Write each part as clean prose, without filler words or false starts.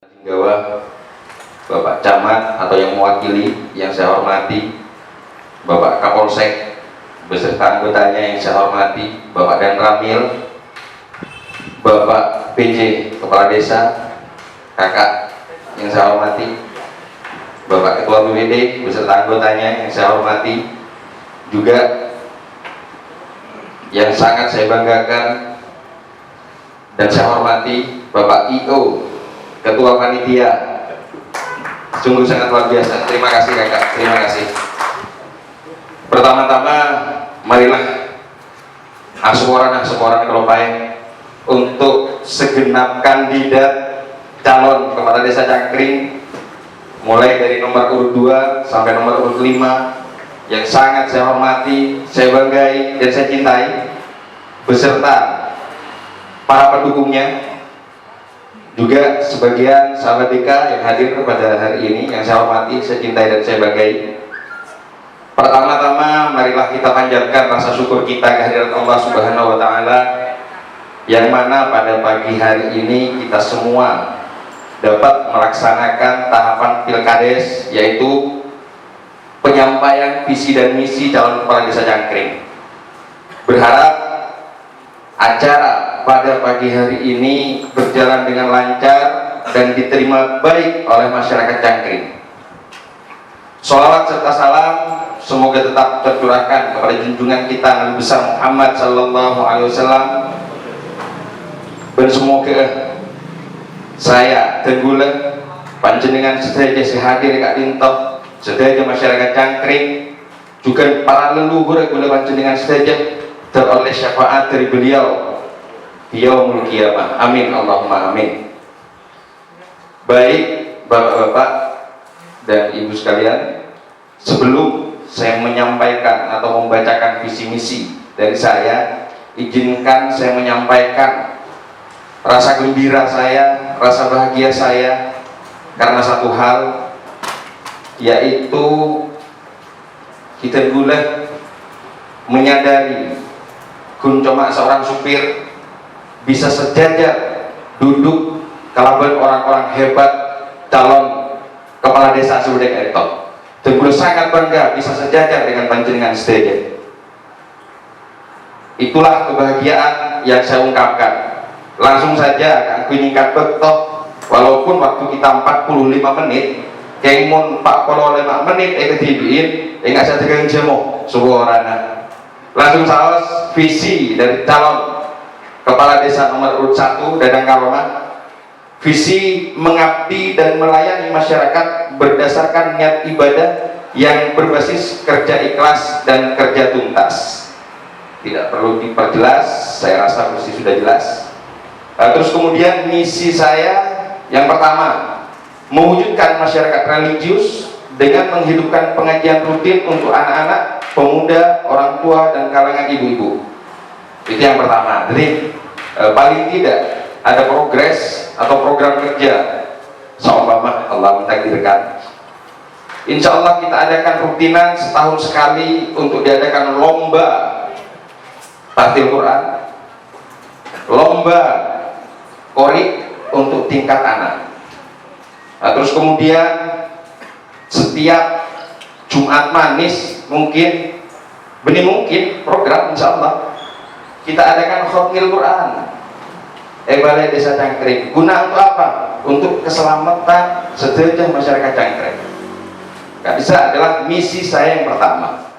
Jinggawa, Bapak Camat atau yang mewakili yang saya hormati, Bapak Kapolsek beserta anggotanya yang saya hormati, Bapak Dan Ramil, Bapak PJ Kepala Desa, Kakak yang saya hormati, Bapak Ketua BPD beserta anggotanya yang saya hormati, juga yang sangat saya banggakan dan saya hormati Bapak IO Ketua Panitia, sungguh sangat luar biasa. Terima kasih kakak, terima kasih. Pertama-tama, marilah asporan kelopai untuk segenap kandidat calon kepala desa Cangkring, mulai dari nomor urut 2 sampai nomor urut 5, yang sangat saya hormati, saya banggai dan saya cintai, beserta para pendukungnya, juga sebagian sahabat DK yang hadir pada hari ini yang saya hormati, saya cintai dan saya banggai. Pertama-tama marilah kita panjatkan rasa syukur kita kehadirat Allah Subhanahu wa taala, yang mana pada pagi hari ini kita semua dapat melaksanakan tahapan Pilkades, yaitu penyampaian visi dan misi calon kepala desa Cangkring. Berharap acara pada pagi hari ini berjalan dengan lancar dan diterima baik oleh masyarakat Cangkring. Sholawat serta salam semoga tetap tercurahkan kepada junjungan kita Nabi besar Muhammad Sallallahu Alaihi Wasallam, dan semoga saya tenggula panjenengan sedaya sehadir Kak Dinto, sedaya masyarakat Cangkring, juga para leluhur gula panjenengan sedaya teroleh syafaat dari beliau yaumul qiyamah. Amin Allahumma amin. Baik bapak-bapak dan ibu sekalian, sebelum saya menyampaikan atau membacakan visi misi dari saya, izinkan saya menyampaikan rasa gembira saya, rasa bahagia saya karena satu hal, yaitu kita boleh menyadari cuma seorang supir bisa sejajar duduk kalaban orang-orang hebat calon kepala desa Sudek Eto, dan beliau sangat bangga bisa sejajar dengan panjenengan sedaya. Itulah kebahagiaan yang saya ungkapkan. Langsung saja aku nyingkat betok, walaupun waktu kita 45 menit kengmun 45 menit ketibiin enggak saya tegang jemo suarana. Langsung saus visi dari calon kepala desa nomor urut 1 Dadang Karoma. Visi mengabdi dan melayani masyarakat berdasarkan niat ibadah yang berbasis kerja ikhlas dan kerja tuntas. Tidak perlu diperjelas, saya rasa mesti sudah jelas. Terus kemudian misi saya yang pertama, mewujudkan masyarakat religius dengan menghidupkan pengajian rutin untuk anak-anak, pemuda, orang tua, dan kalangan ibu-ibu. Itu yang pertama. Jadi paling tidak ada progres atau program kerja seumpama Allah mentakdirkan, insya Allah kita adakan rutinan setahun sekali untuk diadakan lomba tahfidz Quran, lomba Qori untuk tingkat anak. Terus kemudian setiap Jumat manis mungkin program insya Allah kita adakan khotmil Quran Balai Desa Cangkring. Guna untuk apa? Untuk keselamatan sedaya masyarakat Cangkring. Gak bisa, adalah misi saya yang pertama.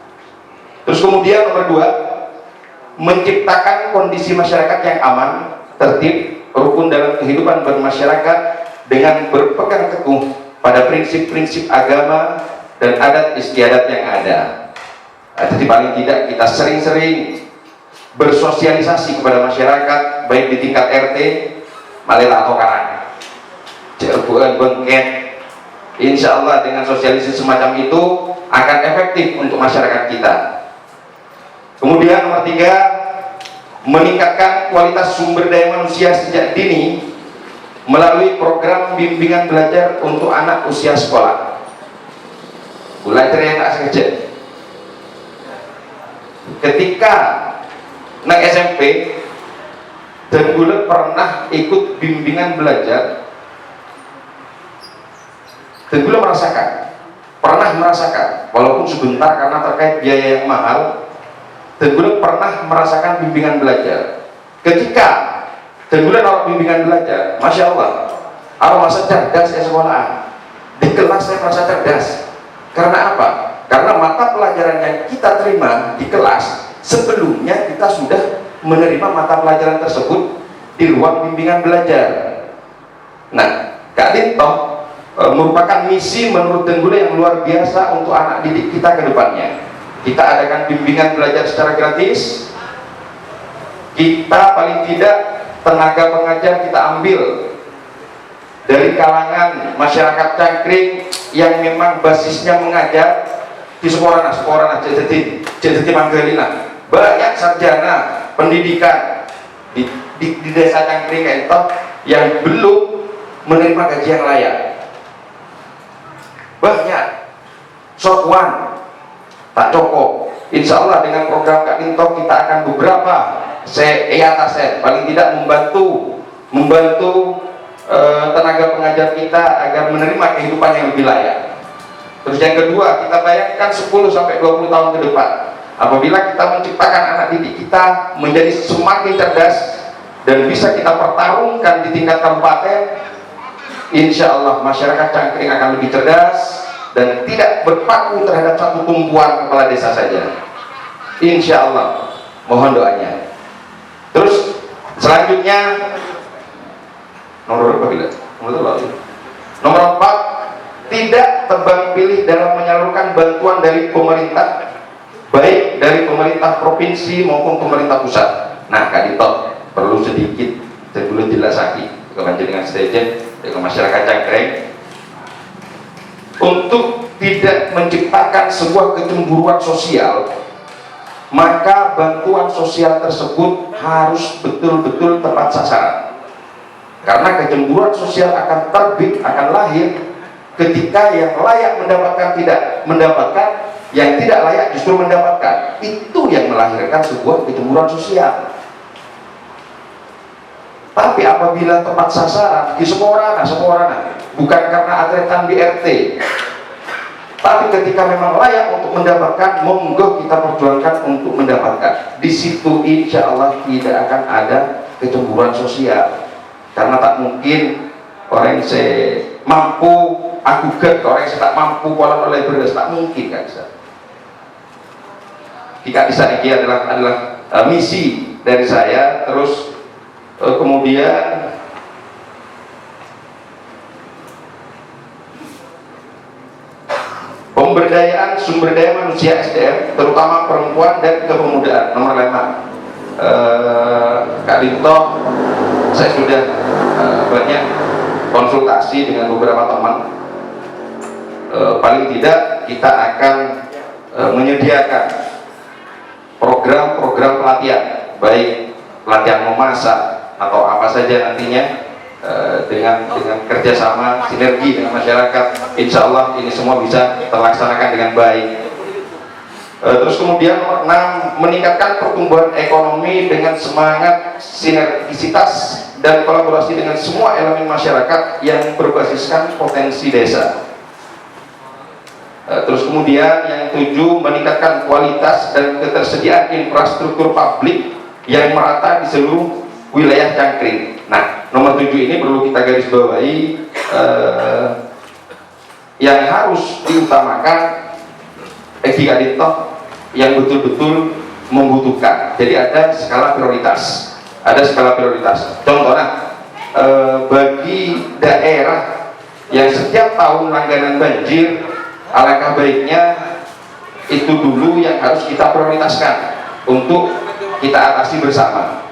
Terus kemudian nomor 2, menciptakan kondisi masyarakat yang aman, tertib, rukun dalam kehidupan bermasyarakat dengan berpegang teguh pada prinsip-prinsip agama dan adat istiadat yang ada. Jadi paling tidak kita sering-sering bersosialisasi kepada masyarakat, baik di tingkat RT, Malela atau Karang, Cirebon, Bengket. Insya Allah dengan sosialisasi semacam itu akan efektif untuk masyarakat kita. Kemudian nomor 3, meningkatkan kualitas sumber daya manusia sejak dini melalui program bimbingan belajar untuk anak usia sekolah. Belajar yang tak sengaja. Ketika nang SMP dan gue pernah ikut bimbingan belajar Tenggula merasakan, pernah merasakan, walaupun sebentar karena terkait biaya yang mahal. Tenggula pernah merasakan bimbingan belajar. Ketika Tenggula kalau bimbingan belajar, Masya Allah, aku merasa cerdas ya sekolahan. Di kelas saya merasa cerdas. Karena apa? Karena mata pelajaran yang kita terima di kelas, sebelumnya kita sudah menerima mata pelajaran tersebut di ruang bimbingan belajar. Nah, Kak Dinto merupakan misi menurut Tenggula yang luar biasa untuk anak didik kita ke depannya. Kita adakan bimbingan belajar secara gratis. Kita paling tidak tenaga pengajar kita ambil dari kalangan masyarakat Cangkring yang memang basisnya mengajar di sekolah jadi Manggalina. Banyak sarjana pendidikan di desa Cangkring itu yang belum menerima gaji yang layak. Banyak. Sokwan tak cukup. Insya Allah dengan program Kak Dinto kita akan beberapa paling tidak membantu tenaga pengajar kita agar menerima kehidupan yang lebih layak. Terus yang kedua, kita bayangkan 10-20 tahun ke depan, apabila kita menciptakan anak didik kita menjadi semakin cerdas dan bisa kita pertarungkan di tingkat kabupaten, insya Allah masyarakat Cangkring akan lebih cerdas dan tidak berpaku terhadap satu tumpuan kepala desa saja. Insya Allah, mohon doanya. Terus selanjutnya nomor berapa? Nomor 4, tidak tebang pilih dalam menyalurkan bantuan dari pemerintah, baik dari pemerintah provinsi maupun pemerintah pusat. Nah, Kak Dito perlu sedikit sebelum jelasaki ke panjenengan sedejen dengan masyarakat Cangkring untuk tidak menciptakan sebuah kecemburuan sosial. Maka bantuan sosial tersebut harus betul-betul tepat sasaran. Karena kecemburuan sosial akan terbit, akan lahir ketika yang layak mendapatkan tidak mendapatkan, yang tidak layak justru mendapatkan. Itu yang melahirkan sebuah kecemburuan sosial. Tapi apabila tepat sasaran, di semua orang, bukan karena atretan BRT, tapi ketika memang layak untuk mendapatkan, monggo kita perjuangkan untuk mendapatkan. Di situ insya Allah tidak akan ada kecemburuan sosial. Karena tak mungkin orang yang saya mampu agugat, orang yang tak mampu pola oleh beras, tak mungkin kan bisa. Jika bisa ini adalah misi dari saya. Terus kemudian pemberdayaan sumber daya manusia SDM, terutama perempuan dan kepemudaan. Nomor 5, Kak Dinto, saya sudah banyak konsultasi dengan beberapa teman. Paling tidak kita akan menyediakan program-program pelatihan, baik pelatihan memasak atau apa saja nantinya, dengan kerjasama sinergi dengan masyarakat. Insya Allah ini semua bisa terlaksanakan dengan baik. Terus kemudian nomor 6, meningkatkan pertumbuhan ekonomi dengan semangat sinergisitas dan kolaborasi dengan semua elemen masyarakat yang berbasiskan potensi desa. Terus kemudian yang 7, meningkatkan kualitas dan ketersediaan infrastruktur publik yang merata di seluruh wilayah Cangkring. Nah, nomor 7 ini perlu kita garis bawahi, yang harus diutamakan Kak Dinto yang betul-betul membutuhkan. Jadi ada skala prioritas. Contohnya bagi daerah yang setiap tahun langganan banjir, alangkah baiknya itu dulu yang harus kita prioritaskan untuk kita atasi bersama.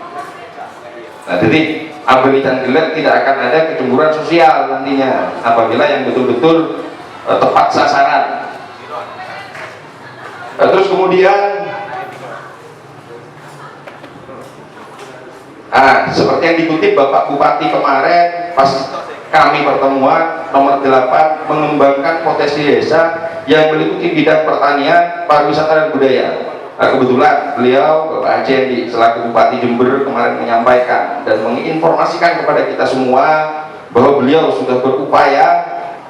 Nah, jadi abelitan gelap tidak akan ada kecemburuan sosial nantinya apabila yang betul-betul tepat sasaran. Terus kemudian seperti yang dikutip Bapak Bupati kemarin pas kami pertemuan, nomor 8, mengembangkan potensi desa yang meliputi bidang pertanian, pariwisata dan budaya. Kebetulan beliau Bapak Haji selaku Bupati Jember kemarin menyampaikan dan menginformasikan kepada kita semua bahwa beliau sudah berupaya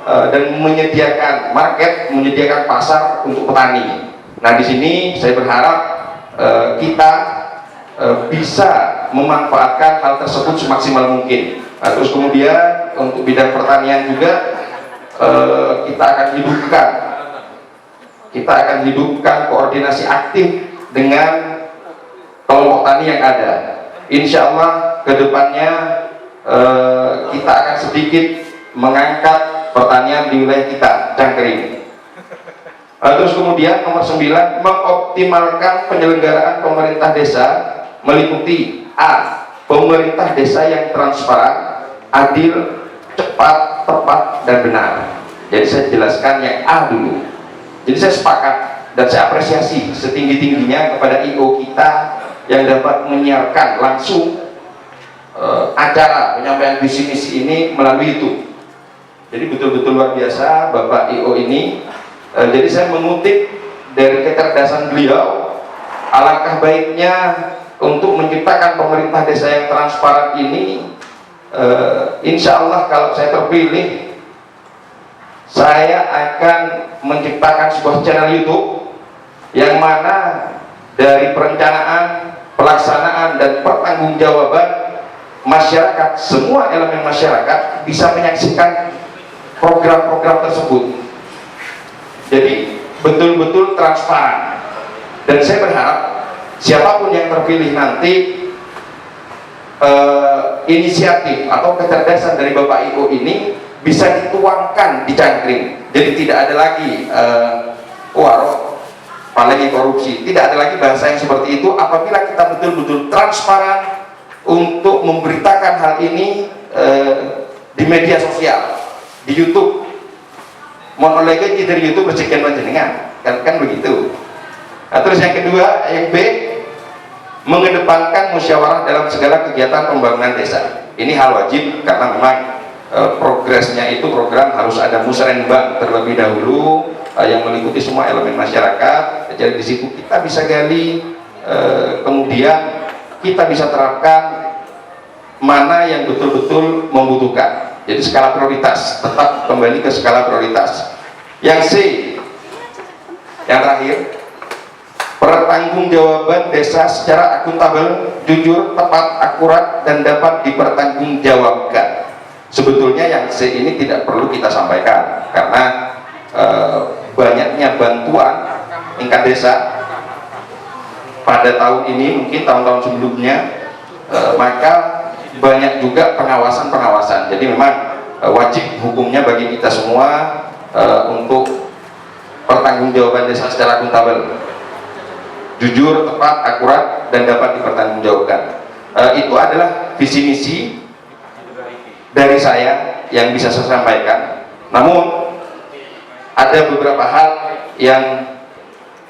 dan menyediakan market, menyediakan pasar untuk petani. Nah, di sini saya berharap kita bisa memanfaatkan hal tersebut semaksimal mungkin. Nah, terus kemudian untuk bidang pertanian juga kita akan hidupkan koordinasi aktif dengan kelompok tani yang ada. Insya Allah kedepannya kita akan sedikit mengangkat pertanian di wilayah kita, Cangkring. Terus kemudian nomor 9, mengoptimalkan penyelenggaraan pemerintah desa meliputi A. Pemerintah desa yang transparan, adil, cepat, tepat, dan benar. Jadi saya jelaskan yang A dulu. Jadi saya sepakat dan saya apresiasi setinggi-tingginya kepada IO kita yang dapat menyiarkan langsung acara penyampaian visi misi ini melalui YouTube. Jadi betul-betul luar biasa Bapak IO ini. Jadi saya mengutip dari kecerdasan beliau, alangkah baiknya untuk menciptakan pemerintah desa yang transparan ini. Insya Allah kalau saya terpilih, saya akan menciptakan sebuah channel YouTube yang mana dari perencanaan, pelaksanaan, dan pertanggungjawaban masyarakat, semua elemen masyarakat bisa menyaksikan program-program tersebut. Jadi betul-betul transparan. Dan saya berharap siapapun yang terpilih nanti, inisiatif atau kecerdasan dari Bapak IO ini bisa dituangkan di Cangkring. Jadi tidak ada lagi warok paling korupsi, tidak ada lagi bahasa yang seperti itu apabila kita betul-betul transparan untuk memberitakan hal ini di media sosial, di YouTube. Mohon lagi dari YouTube bersekian panjenengan, kan begitu. Nah, terus yang kedua, yang B, mengedepankan musyawarah dalam segala kegiatan pembangunan desa. Ini hal wajib karena memang progresnya itu program harus ada musrenbang terlebih dahulu yang meliputi semua elemen masyarakat. Jadi di situ kita bisa gali, kemudian kita bisa terapkan mana yang betul-betul membutuhkan. Jadi skala prioritas, tetap kembali ke skala prioritas. Yang C, yang terakhir, pertanggungjawaban desa secara akuntabel, jujur, tepat, akurat, dan dapat dipertanggungjawabkan. Sebetulnya yang C ini tidak perlu kita sampaikan karena banyaknya bantuan tingkat desa pada tahun ini, mungkin tahun-tahun sebelumnya, maka banyak juga pengawasan. Jadi memang wajib hukumnya bagi kita semua untuk pertanggungjawaban desa secara akuntabel, jujur, tepat, akurat, dan dapat dipertanggungjawabkan. Itu adalah visi misi dari saya yang bisa saya sampaikan. Namun ada beberapa hal yang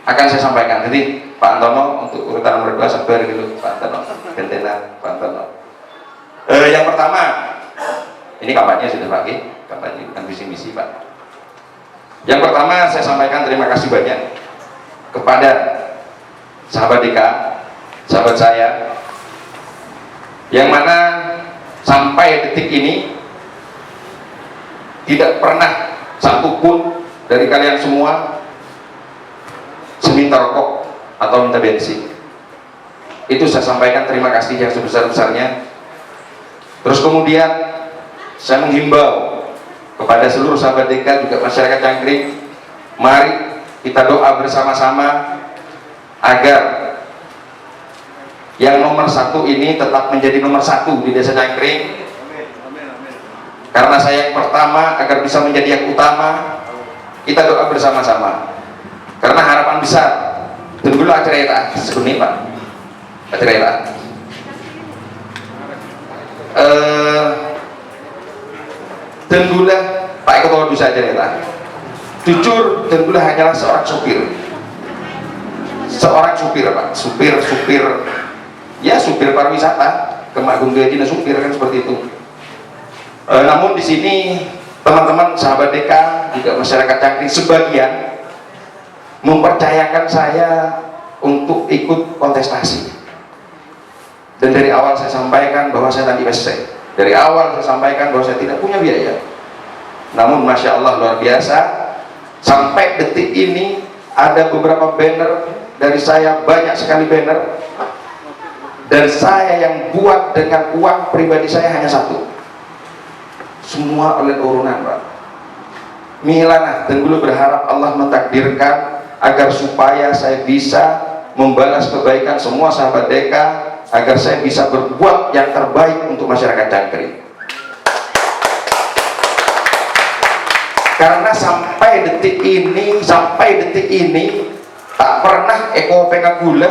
akan saya sampaikan. Jadi Pak Antono untuk urutan nomor 2 sabar dulu, Pak Antono, Bentena, Pak Antono. Yang pertama, ini kampanye sudah pakai, kampanye bukan visi misi Pak. Yang pertama saya sampaikan terima kasih banyak kepada sahabat DK, sahabat saya, yang mana sampai detik ini tidak pernah satupun dari kalian semua seminta rokok atau minta bensin. Itu saya sampaikan terima kasih yang sebesar-besarnya. Terus kemudian saya menghimbau kepada seluruh sahabat DK, juga masyarakat Cangkring, mari kita doa bersama-sama agar yang nomor 1 ini tetap menjadi nomor 1 di desa Cangkring. Karena saya yang pertama, agar bisa menjadi yang utama, kita doa bersama-sama. Karena harapan besar, tunggulah acara itu sebenarnya Pak, acara itu. Tenggulah Pak Eko bisa aja ya. Jujur, Tenggulah hanyalah seorang supir Pak, supir ya, supir pariwisata ke Magung Gadina, supir kan seperti itu. Namun di sini teman-teman sahabat DK, juga masyarakat Cangkring sebagian mempercayakan saya untuk ikut kontestasi. Dan dari awal saya sampaikan bahwa saya tadi WC. Dari awal saya sampaikan bahwa saya tidak punya biaya. Namun Masya Allah luar biasa, sampai detik ini ada beberapa banner dari saya, banyak sekali banner, dan saya yang buat dengan uang pribadi saya hanya satu, semua oleh urunan Pak. Milanah dan dulu berharap Allah mentakdirkan agar supaya saya bisa membalas kebaikan semua sahabat Deka, agar saya bisa berbuat yang terbaik untuk masyarakat Cangkring. Karena sampai detik ini tak pernah Eko pengen gula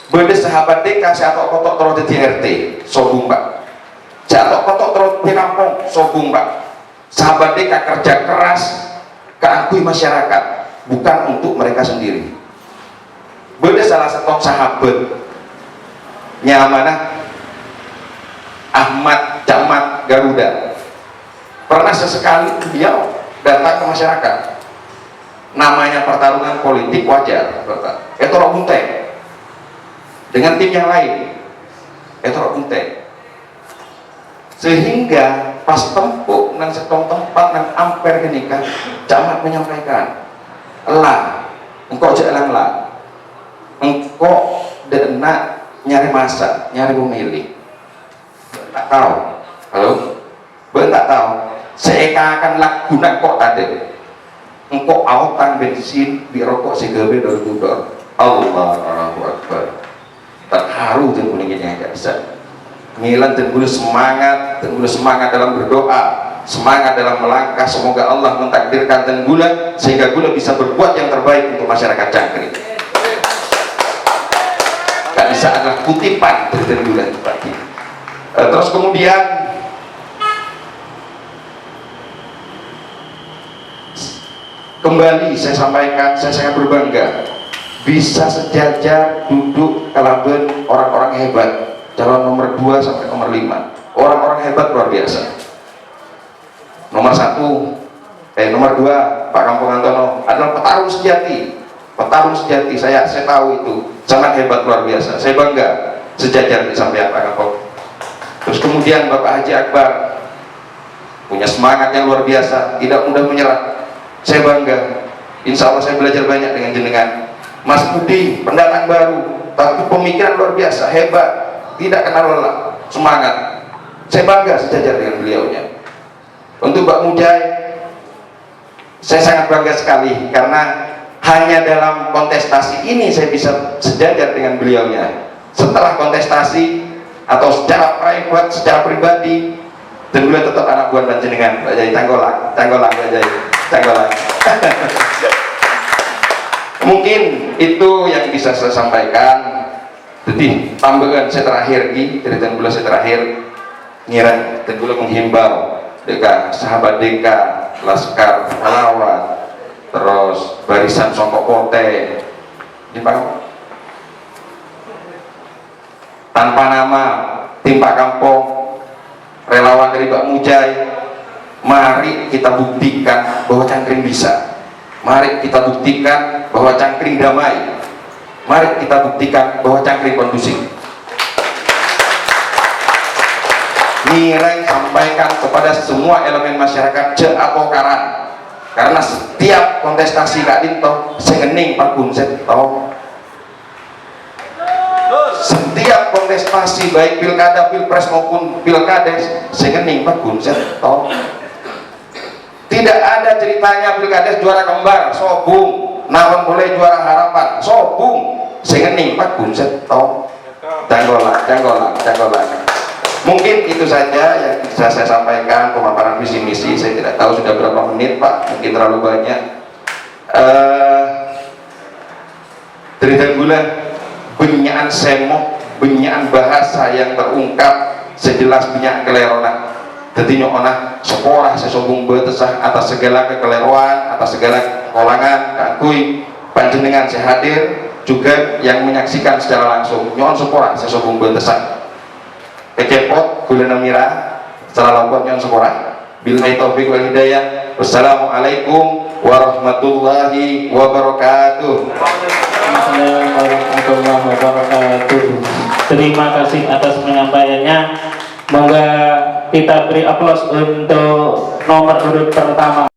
beda sahabat Deka saya kotok terus di RT sobung Pak, saya kotok terus di kampung sobung Pak. Sahabat Deka kerja keras keakui masyarakat, bukan untuk mereka sendiri. Beda salah satu sahabat nyamanah Ahmad Camat Garuda, pernah sesekali beliau datang ke masyarakat, namanya pertarungan politik wajar, itu Bunte dengan tim yang lain, itu Bunte, sehingga pas tempuk nang setong tempat nang amper kenikah Camat menyampaikan, lah engkau jalan lah, engkau denak nyari masa, nyari pemilih, tak tahu, halo, tak tahu, saya akan lakukan kok tadi, engkau autan bensin di rokok segabe dari tudor, Allahu Akbar, terharu dan kuningnya nggak bisa. Milan dan bulu semangat dalam berdoa, semangat dalam melangkah. Semoga Allah mentakdirkan dan gula sehingga gula bisa berbuat yang terbaik untuk masyarakat Cangkring. Gak bisa adalah kutipan dari dan gula pagi. Terus kemudian kembali saya sampaikan, saya sangat berbangga bisa sejajar duduk kalaben orang-orang hebat, calon nomor 2 sampai nomor 5, orang-orang hebat luar biasa. Nomor 2 Pak Kampung Antono adalah petarung sejati, saya tahu itu sangat hebat luar biasa, saya bangga sejajar di samping Pak Kampung. Terus kemudian Bapak Haji Akbar punya semangat yang luar biasa, tidak mudah menyerah, saya bangga, insya Allah saya belajar banyak dengan jenengan. Mas Budi pendatang baru tapi pemikiran luar biasa, hebat, tidak kenal lelah, semangat, saya bangga sejajar dengan beliaunya. Untuk Mbak Mujai saya sangat bangga sekali karena hanya dalam kontestasi ini saya bisa sejajar dengan beliaunya. Setelah kontestasi atau secara private, secara pribadi, dan beliau tetap anak buah dan jenengan Pak Jai, tanggolang Pak Jai, tanggolang. Mungkin itu yang bisa saya sampaikan. Jadi tambahan saya terakhir dari dan saya terakhir ngiran dan menghimbau Deka, sahabat Deka, Laskar Pahlawan, terus barisan Songkok Pote, ini Pak, tanpa nama tim Pak Kampung, relawan dari Mbak Mujai, mari kita buktikan bahwa Cangkring bisa, mari kita buktikan bahwa Cangkring damai, mari kita buktikan bahwa Cangkring kondusif. Nilai sampaikan kepada semua elemen masyarakat Jaatokaran, karena setiap kontestasi Kak Dinto sengening Pak Gunset toh, setiap kontestasi baik pilkada, pilpres maupun pilkades sengening Pak Gunset toh. Tidak ada ceritanya pilkades juara kembar sobung, nawan boleh juara harapan sobung, sengening Pak Gunset toh. Janggolan. Mungkin itu saja yang bisa saya sampaikan, pemaparan visi misi. Saya tidak tahu sudah berapa menit Pak, mungkin terlalu banyak. Dari dan bulan benyaan semok, benyaan bahasa yang terungkap sejelas benyak kelerona. Jadi nyokona sekolah sesobung betesah atas segala kekeliruan, atas segala kolangan, kakui panjenengan saya hadir juga yang menyaksikan secara langsung. Nyon sekolah sesobung betesah kecepot gulana mira secara lambot nyon sekolah. Billahi taufiq wal hidayah. Wassalamualaikum warahmatullahi wabarakatuh. Assalamualaikum warahmatullahi wabarakatuh. Terima kasih atas penyampaiannya. Moga kita beri aplaus untuk nomor urut pertama.